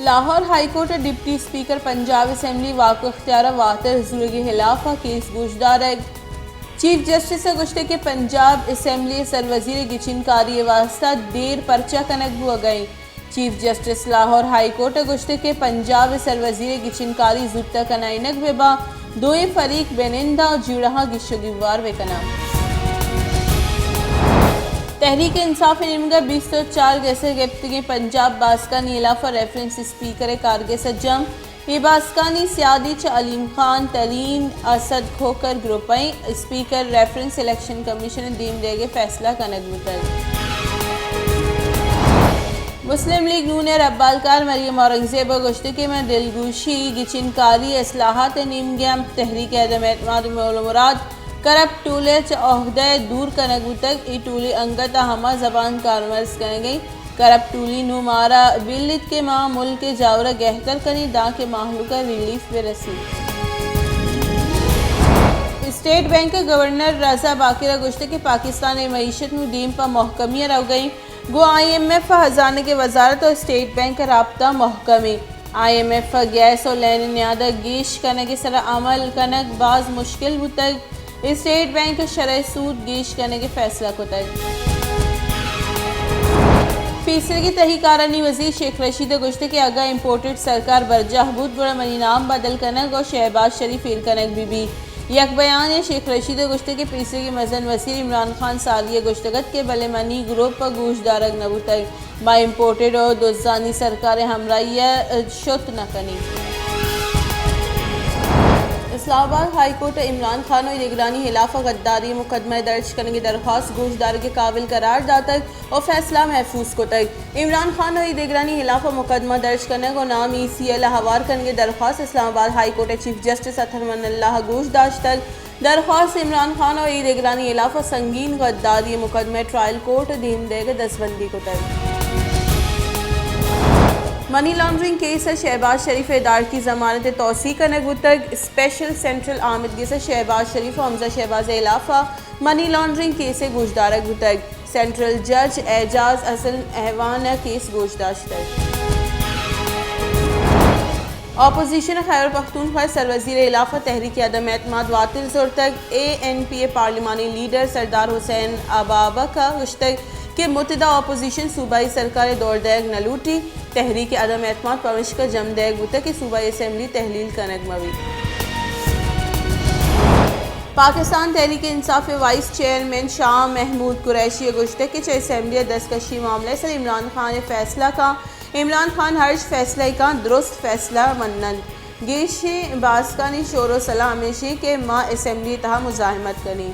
Lahore high court deputy speaker Punjab assembly वाक़ इख्तियार वातर हुज़ूर के खिलाफ केस गोशदार है। चीफ जस्टिस गुश्ते के पंजाब असम्बली सरवजीर गिचिनकारी वास्ता देर पर्चा कनक हुआ गई। चीफ जस्टिस लाहौर हाईकोर्ट गुश्ते के पंजाब सरवजीर गिचिनकारी जुत्ता कनाइनक वेबा दोए फरीक बेनिंदा और जुड़हा गिशोगिवार वेकना तहरीक इंसाफ निमगा 2004 जैसे गिफ्तगी पंजाब बास्कानी इलाफा रेफरेंस स्पीकर कारगे सज्जम ये बास्कानी सियादी च अलीम खान तलीन असद खोकर ग्रुपई स्पीकर रेफरेंस इलेक्शन कमीशन दीम देगे फैसला कनक बुतर मुस्लिम लीग नून रब्बालकार मरियम औरंगजेब गुश्तगी में दिलगुशी गिचिनकारी असलाहत नीम गया तहरीक अदम एतमाद मुराद करब टूले चहदे दूर कनगू तक ई टूली अंगत हमा जबान कारमर्ज कर गई करब टूली नुमारा बिल्लित के माँ मुल्क के जावरा गहतर कनी दा के माहलू का रिलीफ में रसी। स्टेट बैंक के गवर्नर रजा बाकिरा गुश्ते के पाकिस्तान मईशत दीम पर महकमिया रह गई गो IMF खजाने के वजारत और स्टेट बैंक का रबता महकमी IMF गैस और लैन न्यादा गीश कनक के सर अमल कनक बाज मुश्किल बुतक स्टेट बैंक शरह सूद गीश करने के फैसला को तक फीसद की तहकारानी वजीर शेख रशीद गुश्ते के आगा इम्पोर्टेड सरकार बरजा बहुत बड़ा मनी नाम बदल कनक और शहबाज शरीफ फिर कनक बीबी यक बयान है शेख रशीद गुश्ते के फीसद की मजन वसीर इमरान खान सालिया गुश्तगत के बले मनी ग्रुप पर गोशदारक नबूतक बा इम्पोर्टेड और दोजानी सरकार हमराइया शुत न कनी। इस्लामाबाद हाईकोर्ट इमरान खान और निगरानी खिलाफ गद्दारी मुकदमा दर्ज करने की दरख्वास्त गोशदार के काबिल करार दातक और फैसला महफूज को तक इमरान खान और निगरानी खिलाफ मुकदमा दर्ज करने को नाम ECL हवार करने की दरख्वास्त इस्लामाबाद हाईकोर्ट चीफ जस्टिस अतहरमन्नल्लाह गोशदाश्त तक दरख्वास्त इमरान खान और निगरानी खिलाफ संगीन गद्दारी मुकदमा ट्रायल कोर्ट दीम देगा दसबंदी को तक मनी लॉन्ड्रिंग केस है शहबाज शरीफ इदार की जमानत तोसी कनक तक स्पेशल सेंट्रल आमदगी से शहबाज शरीफ और हमजा शहबाज इलाफा मनी लॉन्ड्रिंग केस से गोशदारक तक सेंट्रल जज एजाज असल अहवान केस गोशदाश्त अपोजिशन खैबर पख्तूनख्वा सरवजीर इलाफा तहरीक अदम एतमाद वातिल जोर तक ANPA पार्लिमानी लीडर सरदार हुसैन अबाबा का गुश्तक के मुतदा अपोजिशन सूबाई सरकार दौर दैग न लूटी तहरीक अदम एतमाद पविश का जम दैग बुता कि सूबाई असम्बली तहलील कनक मवी पाकिस्तान तहरीक इंसाफ वाइस चेयरमैन शाह महमूद कुरैशी गुश्ते के असम्बली दस्तकशी मामले से इमरान खान फैसला का इमरान खान हर्ष फैसला का दुरुस्त फैसला मनन गेश बास्कानी शोर सलामेशी के माँ असम्बली तहा मुजाहमत करी।